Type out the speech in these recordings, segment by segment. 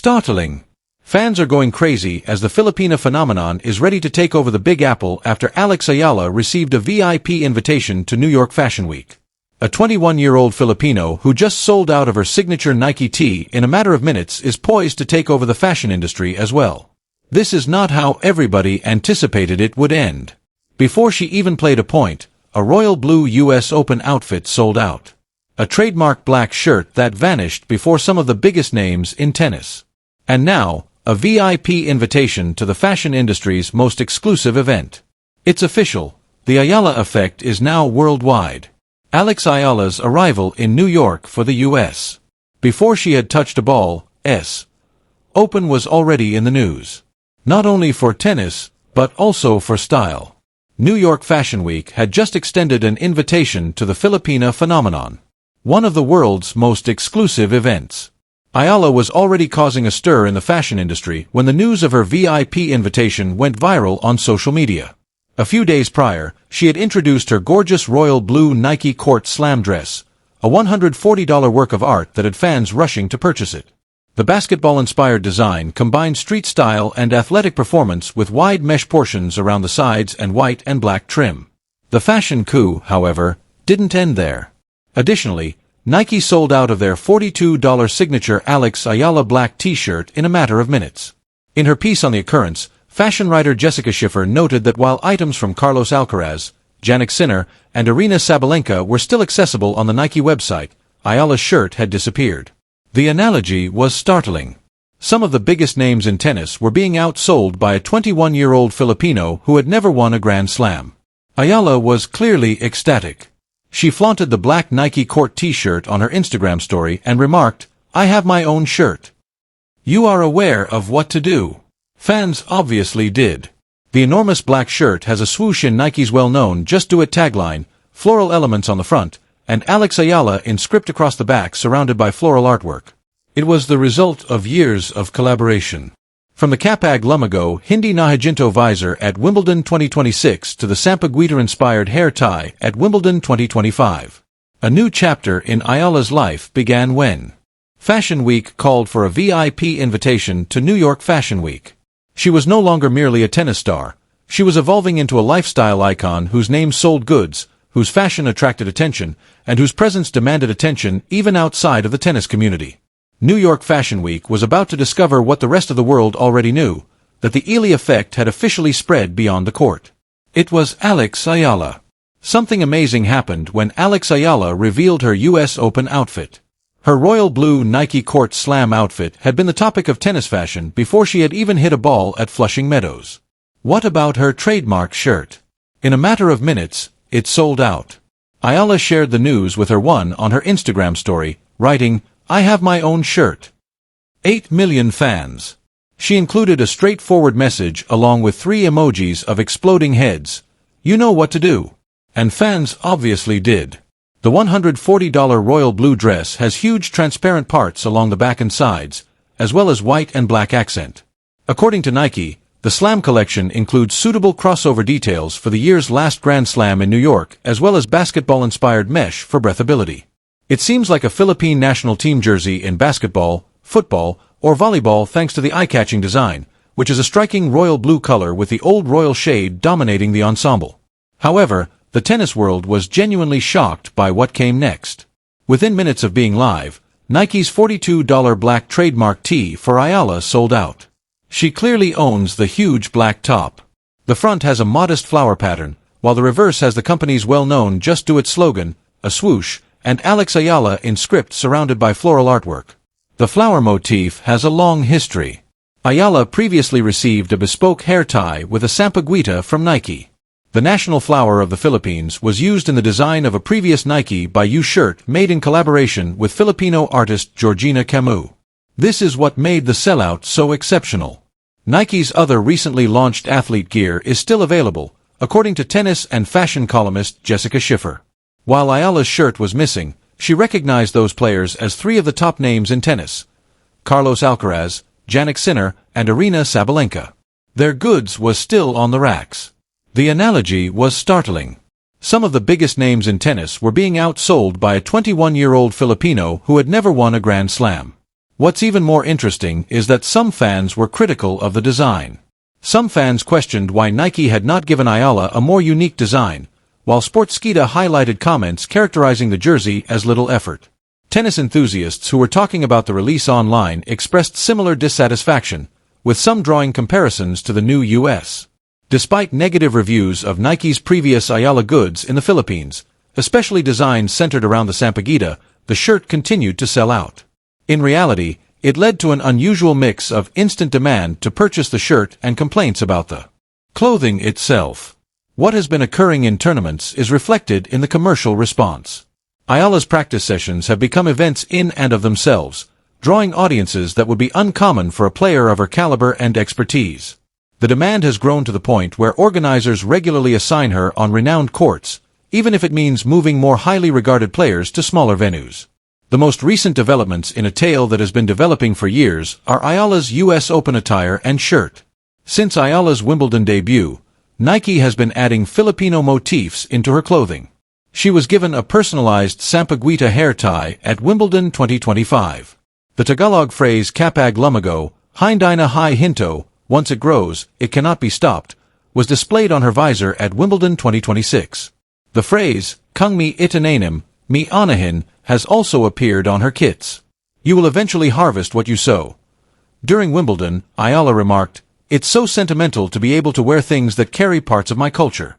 Startling. Fans are going crazy as the Filipino phenomenon is ready to take over the Big Apple after Alex Eala received a VIP invitation to New York Fashion Week. A 21-year-old Filipino who just sold out of her signature Nike tee in a matter of minutes is poised to take over the fashion industry as well. This is not how everybody anticipated it would end. Before she even played a point, a royal blue US Open outfit sold out. A trademark black shirt that vanished before some of the biggest names in tennis. And now, a VIP invitation to the fashion industry's most exclusive event. It's official. The Eala effect is now worldwide. Alex Eala's arrival in New York for the U.S. Before she had touched a ball, Open was already in the news. Not only for tennis, but also for style. New York Fashion Week had just extended an invitation to the Filipino phenomenon. One of the world's most exclusive events. Eala was already causing a stir in the fashion industry when the news of her VIP invitation went viral on social media. A few days prior, she had introduced her gorgeous royal blue Nike Court Slam dress, a $140 work of art that had fans rushing to purchase it. The basketball-inspired design combined street style and athletic performance with wide mesh portions around the sides and white and black trim. The fashion coup, however, didn't end there. Additionally, Nike sold out of their $42 signature Alex Eala black t-shirt in a matter of minutes. In her piece on the occurrence, fashion writer Jessica Schiffer noted that while items from Carlos Alcaraz, Jannik Sinner, and Aryna Sabalenka were still accessible on the Nike website, Eala's shirt had disappeared. The analogy was startling. Some of the biggest names in tennis were being outsold by a 21-year-old Filipino who had never won a Grand Slam. Eala was clearly ecstatic. She flaunted the black Nike Court t-shirt on her Instagram story and remarked, "I have my own shirt." You are aware of what to do. Fans obviously did. The enormous black shirt has a swoosh in Nike's well-known "Just Do It" tagline, floral elements on the front, and Alex Eala in script across the back surrounded by floral artwork. It was the result of years of collaboration. From the Kapag Lumago Hindi na Higinto visor at Wimbledon 2026 to the Sampaguita-inspired hair tie at Wimbledon 2025. A new chapter in Eala's life began when Fashion Week called for a VIP invitation to New York Fashion Week. She was no longer merely a tennis star. She was evolving into a lifestyle icon whose name sold goods, whose fashion attracted attention, and whose presence demanded attention even outside of the tennis community. New York Fashion Week was about to discover what the rest of the world already knew, that the Eala effect had officially spread beyond the court. It was Alex Eala. Something amazing happened when Alex Eala revealed her US Open outfit. Her royal blue Nike Court Slam outfit had been the topic of tennis fashion before she had even hit a ball at Flushing Meadows. What about her trademark shirt? In a matter of minutes, it sold out. Eala shared the news with her one on her Instagram story, writing, "I have my own shirt." 8 million fans. She included a straightforward message along with 3 emojis of exploding heads. You know what to do. And fans obviously did. The $140 royal blue dress has huge transparent parts along the back and sides, as well as white and black accent. According to Nike, the Slam collection includes suitable crossover details for the year's last Grand Slam in New York, as well as basketball-inspired mesh for breathability. It seems like a Philippine national team jersey in basketball, football, or volleyball thanks to the eye-catching design, which is a striking royal blue color with the old royal shade dominating the ensemble. However, the tennis world was genuinely shocked by what came next. Within minutes of being live, Nike's $42 black trademark tee for Eala sold out. She clearly owns the huge black top. The front has a modest flower pattern, while the reverse has the company's well-known "Just Do It" slogan, a swoosh, and Alex Eala in script surrounded by floral artwork. The flower motif has a long history. Eala previously received a bespoke hair tie with a Sampaguita from Nike. The national flower of the Philippines was used in the design of a previous Nike by You shirt made in collaboration with Filipino artist Georgina Camus. This is what made the sellout so exceptional. Nike's other recently launched athlete gear is still available, according to tennis and fashion columnist Jessica Schiffer. While Eala's shirt was missing, she recognized those players as 3 of the top names in tennis: Carlos Alcaraz, Jannik Sinner, and Aryna Sabalenka. Their goods was still on the racks. The analogy was startling. Some of the biggest names in tennis were being outsold by a 21-year-old Filipino who had never won a Grand Slam. What's even more interesting is that some fans were critical of the design. Some fans questioned why Nike had not given Eala a more unique design, while Sportskeeda highlighted comments characterizing the jersey as little effort. Tennis enthusiasts who were talking about the release online expressed similar dissatisfaction, with some drawing comparisons to the new US. Despite negative reviews of Nike's previous Eala goods in the Philippines, especially designs centered around the sampaguita, the shirt continued to sell out. In reality, it led to an unusual mix of instant demand to purchase the shirt and complaints about the clothing itself. What has been occurring in tournaments is reflected in the commercial response. Eala's practice sessions have become events in and of themselves, drawing audiences that would be uncommon for a player of her caliber and expertise. The demand has grown to the point where organizers regularly assign her on renowned courts, even if it means moving more highly regarded players to smaller venues. The most recent developments in a tale that has been developing for years are Eala's US Open attire and shirt. Since Eala's Wimbledon debut, Nike has been adding Filipino motifs into her clothing. She was given a personalized sampaguita hair tie at Wimbledon 2025. The Tagalog phrase kapag lumago, hindi na hi hinto, once it grows, it cannot be stopped, was displayed on her visor at Wimbledon 2026. The phrase, kung mi itinanim, mi anahin, has also appeared on her kits. You will eventually harvest what you sow. During Wimbledon, Eala remarked, "It's so sentimental to be able to wear things that carry parts of my culture."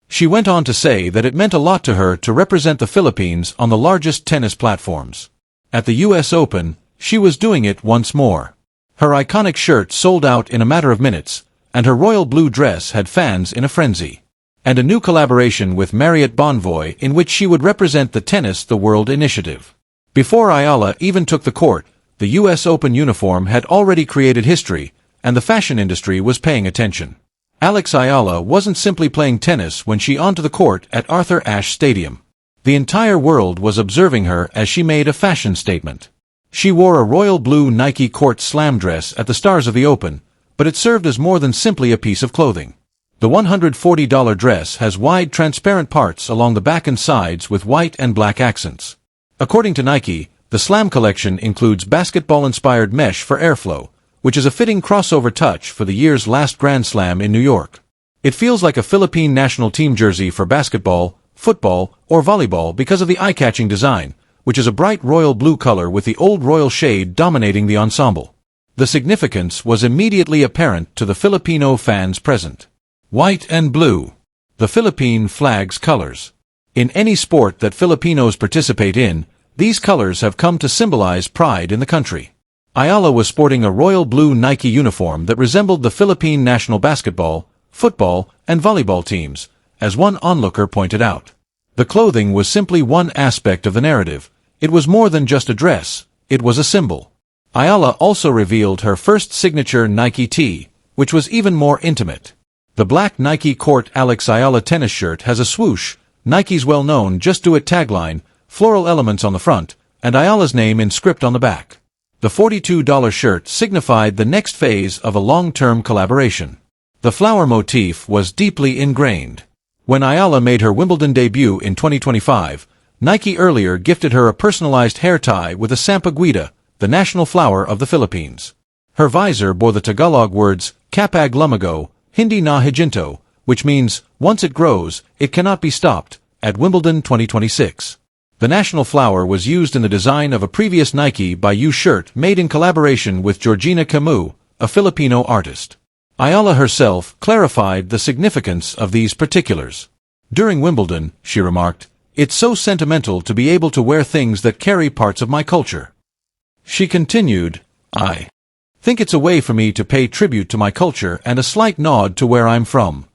She went on to say that it meant a lot to her to represent the Philippines on the largest tennis platforms. At the US Open, she was doing it once more. Her iconic shirt sold out in a matter of minutes, and her royal blue dress had fans in a frenzy. And a new collaboration with Marriott Bonvoy in which she would represent the Tennis the World initiative. Before Eala even took the court, the US Open uniform had already created history, and the fashion industry was paying attention. Alex Eala wasn't simply playing tennis when she onto the court at Arthur Ashe Stadium. The entire world was observing her as she made a fashion statement. She wore a royal blue Nike court slam dress at the stars of the Open, but it served as more than simply a piece of clothing. The $140 dress has wide transparent parts along the back and sides with white and black accents. According to Nike, the Slam collection includes basketball-inspired mesh for airflow, which is a fitting crossover touch for the year's last Grand Slam in New York. It feels like a Philippine national team jersey for basketball, football, or volleyball because of the eye-catching design, which is a bright royal blue color with the old royal shade dominating the ensemble. The significance was immediately apparent to the Filipino fans present. White and blue, the Philippine flag's colors. In any sport that Filipinos participate in, these colors have come to symbolize pride in the country. Eala was sporting a royal blue Nike uniform that resembled the Philippine national basketball, football, and volleyball teams, as one onlooker pointed out. The clothing was simply one aspect of the narrative. It was more than just a dress, it was a symbol. Eala also revealed her first signature Nike tee, which was even more intimate. The black Nike Court Alex Eala tennis shirt has a swoosh, Nike's well-known Just Do It tagline, floral elements on the front, and Eala's name in script on the back. The $42 shirt signified the next phase of a long-term collaboration. The flower motif was deeply ingrained. When Eala made her Wimbledon debut in 2025, Nike earlier gifted her a personalized hair tie with a sampaguita, the national flower of the Philippines. Her visor bore the Tagalog words, kapag lumago, hindi na higinto, which means, once it grows, it cannot be stopped, at Wimbledon 2026. The national flower was used in the design of a previous Nike by You shirt made in collaboration with Georgina Camus, a Filipino artist. Eala herself clarified the significance of these particulars. During Wimbledon, she remarked, "It's so sentimental to be able to wear things that carry parts of my culture." She continued, "I think it's a way for me to pay tribute to my culture and a slight nod to where I'm from.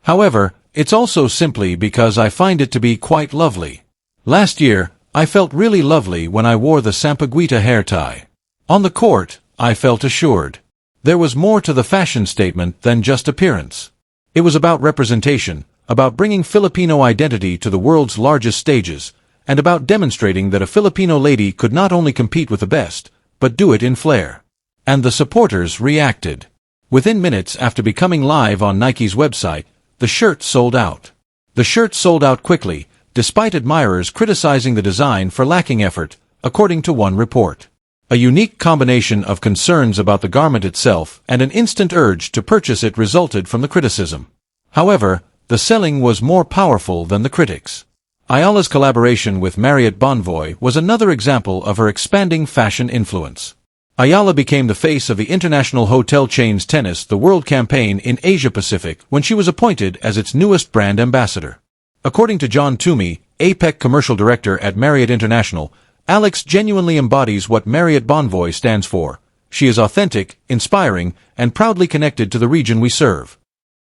However, it's also simply because I find it to be quite lovely. Last year, I felt really lovely when I wore the sampaguita hair tie. On the court, I felt assured. There was more to the fashion statement than just appearance. It was about representation, about bringing Filipino identity to the world's largest stages, and about demonstrating that a Filipino lady could not only compete with the best, but do it in flair." And the supporters reacted. Within minutes after becoming live on Nike's website, the shirt sold out. The shirt sold out quickly, despite admirers criticizing the design for lacking effort, according to one report. A unique combination of concerns about the garment itself and an instant urge to purchase it resulted from the criticism. However, the selling was more powerful than the critics. Eala's collaboration with Marriott Bonvoy was another example of her expanding fashion influence. Eala became the face of the international hotel chain's Tennis the World campaign in Asia-Pacific when she was appointed as its newest brand ambassador. According to John Toomey, APEC commercial director at Marriott International, Alex genuinely embodies what Marriott Bonvoy stands for. She is authentic, inspiring, and proudly connected to the region we serve.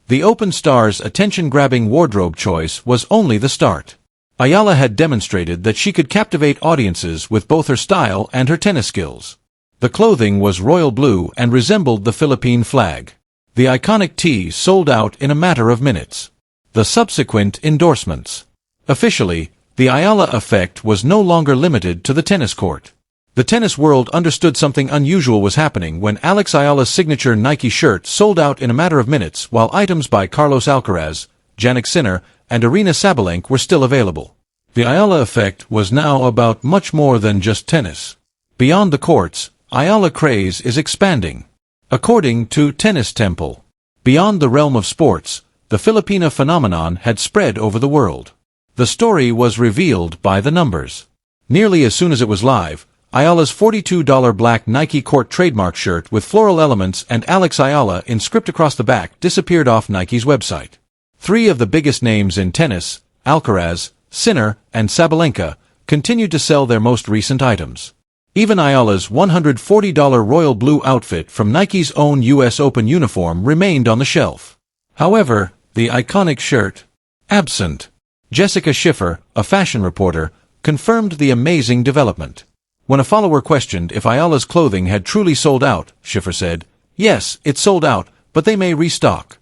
The Open Star's attention-grabbing wardrobe choice was only the start. Eala had demonstrated that she could captivate audiences with both her style and her tennis skills. The clothing was royal blue and resembled the Philippine flag. The iconic tee sold out in a matter of minutes. The subsequent endorsements. Officially, the Eala effect was no longer limited to the tennis court. The tennis world understood something unusual was happening when Alex Eala's signature Nike shirt sold out in a matter of minutes while items by Carlos Alcaraz, Jannik Sinner, and Aryna Sabalenka were still available. The Eala effect was now about much more than just tennis. Beyond the courts, Eala craze is expanding. According to Tennis Temple, beyond the realm of sports, the Filipino phenomenon had spread over the world. The story was revealed by the numbers. Nearly as soon as it was live, Eala's $42 black Nike Court trademark shirt with floral elements and Alex Eala in script across the back disappeared off Nike's website. Three of the biggest names in tennis, Alcaraz, Sinner, and Sabalenka, continued to sell their most recent items. Even Eala's $140 royal blue outfit from Nike's own US Open uniform remained on the shelf. However, the iconic shirt, absent. Jessica Schiffer, a fashion reporter, confirmed the amazing development. When a follower questioned if Eala's clothing had truly sold out, Schiffer said, "Yes, it's sold out, but they may restock."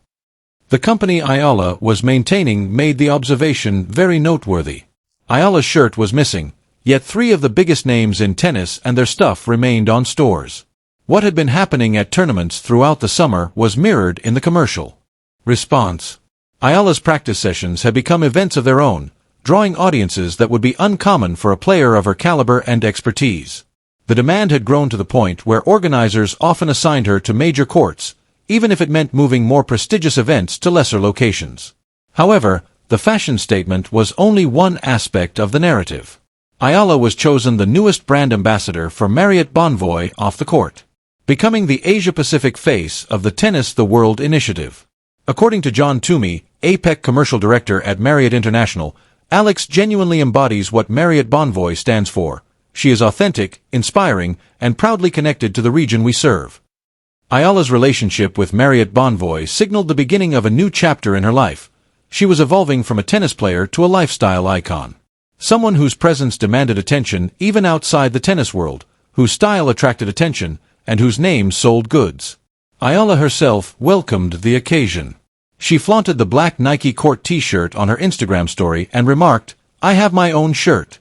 The company Eala was maintaining made the observation very noteworthy. Eala's shirt was missing, yet three of the biggest names in tennis and their stuff remained on stores. What had been happening at tournaments throughout the summer was mirrored in the commercial. Response. Eala's practice sessions had become events of their own, drawing audiences that would be uncommon for a player of her caliber and expertise. The demand had grown to the point where organizers often assigned her to major courts, even if it meant moving more prestigious events to lesser locations. However, the fashion statement was only one aspect of the narrative. Eala was chosen the newest brand ambassador for Marriott Bonvoy off the court, becoming the Asia-Pacific face of the Tennis the World initiative. According to John Toomey, APEC commercial director at Marriott International, Alex genuinely embodies what Marriott Bonvoy stands for. She is authentic, inspiring, and proudly connected to the region we serve. Eala's relationship with Marriott Bonvoy signaled the beginning of a new chapter in her life. She was evolving from a tennis player to a lifestyle icon. Someone whose presence demanded attention even outside the tennis world, whose style attracted attention, and whose name sold goods. Eala herself welcomed the occasion. She flaunted the black Nike Court t-shirt on her Instagram story and remarked, "I have my own shirt.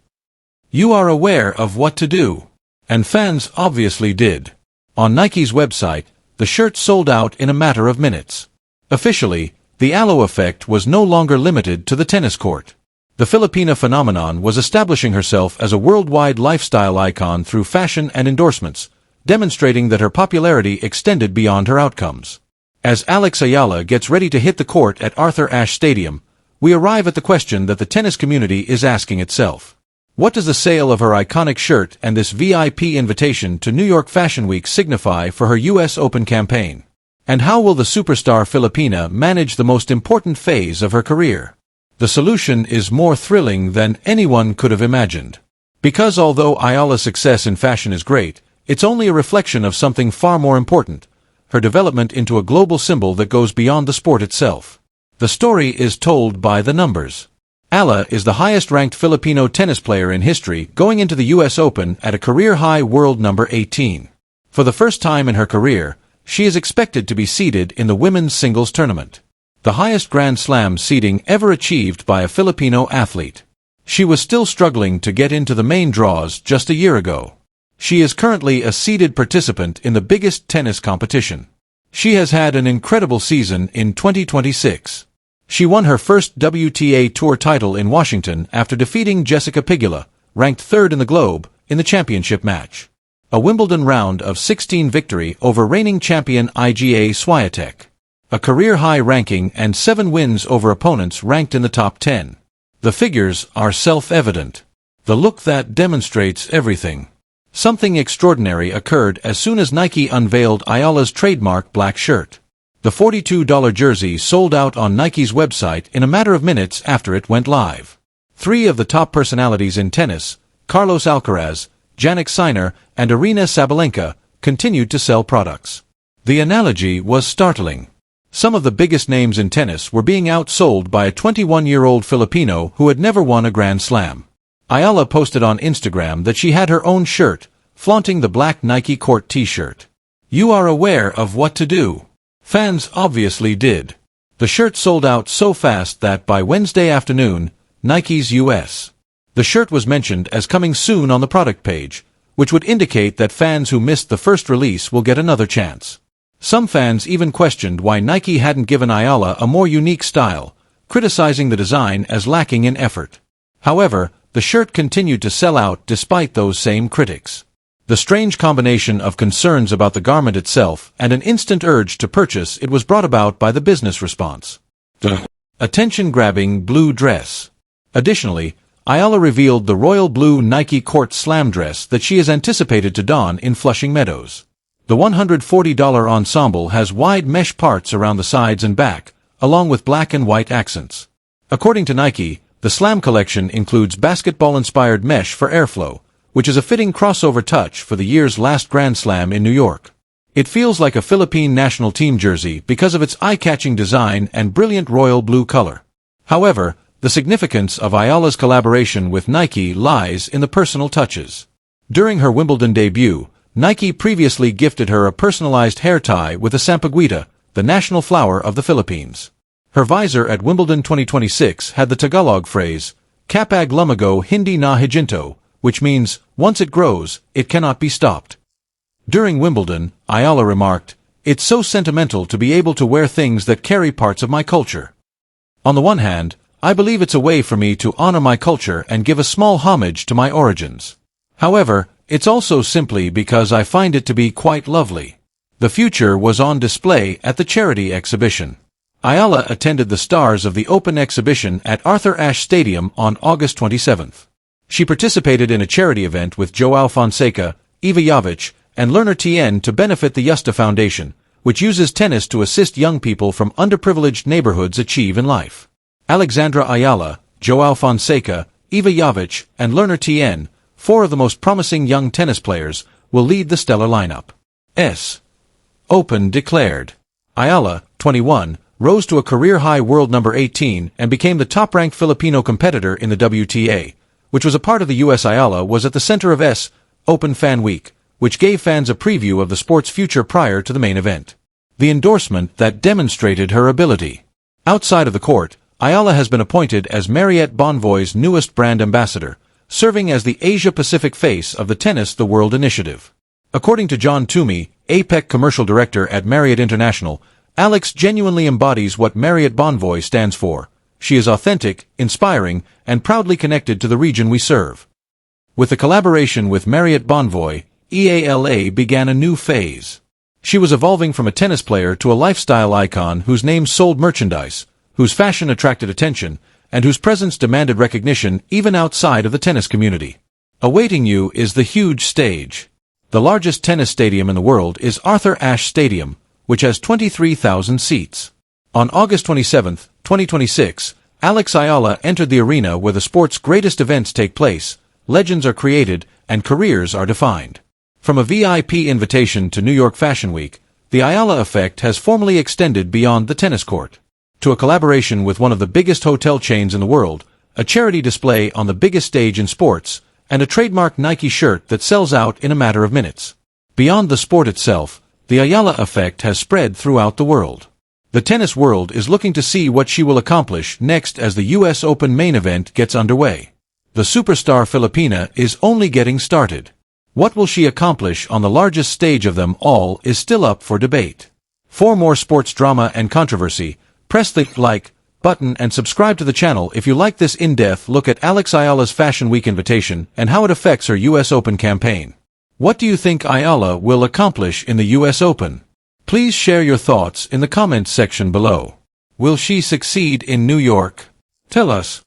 You are aware of what to do." And fans obviously did. On Nike's website, the shirt sold out in a matter of minutes. Officially, the Eala effect was no longer limited to the tennis court. The Filipino phenomenon was establishing herself as a worldwide lifestyle icon through fashion and endorsements, demonstrating that her popularity extended beyond her outcomes. As Alex Eala gets ready to hit the court at Arthur Ashe Stadium, we arrive at the question that the tennis community is asking itself. What does the sale of her iconic shirt and this VIP invitation to New York Fashion Week signify for her US Open campaign? And how will the superstar Filipina manage the most important phase of her career? The solution is more thrilling than anyone could have imagined. Because although Eala's success in fashion is great, it's only a reflection of something far more important, her development into a global symbol that goes beyond the sport itself. The story is told by the numbers. Eala is the highest-ranked Filipino tennis player in history, going into the US Open at a career-high world number 18. For the first time in her career, she is expected to be seeded in the women's singles tournament, the highest Grand Slam seeding ever achieved by a Filipino athlete. She was still struggling to get into the main draws just a year ago. She is currently a seeded participant in the biggest tennis competition. She has had an incredible season in 2026. She won her first WTA Tour title in Washington after defeating Jessica Pegula, ranked third in the globe, in the championship match. A Wimbledon round of 16 victory over reigning champion Iga Swiatek. A career-high ranking and 7 wins over opponents ranked in the top 10. The figures are self-evident. The look that demonstrates everything. Something extraordinary occurred as soon as Nike unveiled Eala's trademark black shirt. The $42 jersey sold out on Nike's website in a matter of minutes after it went live. 3 of the top personalities in tennis, Carlos Alcaraz, Jannik Sinner, and Aryna Sabalenka, continued to sell products. The analogy was startling. Some of the biggest names in tennis were being outsold by a 21-year-old Filipino who had never won a Grand Slam. Eala posted on Instagram that she had her own shirt, flaunting the black Nike court t-shirt. You are aware of what to do. Fans obviously did. The shirt sold out so fast that by Wednesday afternoon, Nike's U.S. The shirt was mentioned as coming soon on the product page, which would indicate that fans who missed the first release will get another chance. Some fans even questioned why Nike hadn't given Eala a more unique style, criticizing the design as lacking in effort. However, the shirt continued to sell out despite those same critics. The strange combination of concerns about the garment itself and an instant urge to purchase it was brought about by the business response. Attention-grabbing blue dress. Additionally, Eala revealed the royal blue Nike Court Slam dress that she is anticipated to don in Flushing Meadows. The $140 ensemble has wide mesh parts around the sides and back, along with black and white accents. According to Nike, the Slam collection includes basketball-inspired mesh for airflow, which is a fitting crossover touch for the year's last Grand Slam in New York. It feels like a Philippine national team jersey because of its eye-catching design and brilliant royal blue color. However, the significance of Eala's collaboration with Nike lies in the personal touches. During her Wimbledon debut, Nike previously gifted her a personalized hair tie with a sampaguita, the national flower of the Philippines. Her visor at Wimbledon 2026 had the Tagalog phrase, Kapag lumago hindi na higinto, which means, once it grows, it cannot be stopped. During Wimbledon, Eala remarked, "It's so sentimental to be able to wear things that carry parts of my culture. On the one hand, I believe it's a way for me to honor my culture and give a small homage to my origins. However, it's also simply because I find it to be quite lovely." The future was on display at the charity exhibition. Eala attended the Stars of the Open exhibition at Arthur Ashe Stadium on August 27th. She participated in a charity event with Joao Fonseca, Eva Jovic, and Lerner TN to benefit the Yusta Foundation, which uses tennis to assist young people from underprivileged neighborhoods achieve in life. Alexandra Eala, Joao Fonseca, Eva Jovic, and Lerner TN, 4 of the most promising young tennis players, will lead the stellar lineup. Open declared. Eala, 21, rose to a career-high world number 18 and became the top-ranked Filipino competitor in the WTA, which was a part of the U.S. Eala was at the center of Open Fan Week, which gave fans a preview of the sport's future prior to the main event. The endorsement that demonstrated her ability. Outside of the court, Eala has been appointed as Marriott Bonvoy's newest brand ambassador, serving as the Asia-Pacific face of the Tennis the World initiative. According to John Toomey, APEC commercial director at Marriott International, Alex genuinely embodies what Marriott Bonvoy stands for. She is authentic, inspiring, and proudly connected to the region we serve. With the collaboration with Marriott Bonvoy, EALA began a new phase. She was evolving from a tennis player to a lifestyle icon whose name sold merchandise, whose fashion attracted attention, and whose presence demanded recognition even outside of the tennis community. Awaiting you is the huge stage. The largest tennis stadium in the world is Arthur Ashe Stadium, which has 23,000 seats. On August 27, 2026, Alex Eala entered the arena where the sport's greatest events take place, legends are created, and careers are defined. From a VIP invitation to New York Fashion Week, the Eala effect has formally extended beyond the tennis court. To a collaboration with one of the biggest hotel chains in the world, a charity display on the biggest stage in sports, and a trademark Nike shirt that sells out in a matter of minutes. Beyond the sport itself, the Eala effect has spread throughout the world. The tennis world is looking to see what she will accomplish next as the U.S. Open main event gets underway. The superstar Filipina is only getting started. What will she accomplish on the largest stage of them all is still up for debate. For more sports drama and controversy, press the like button and subscribe to the channel if you like this in-depth look at Alex Eala's Fashion Week invitation and how it affects her U.S. Open campaign. What do you think Eala will accomplish in the US Open? Please share your thoughts in the comments section below. Will she succeed in New York? Tell us.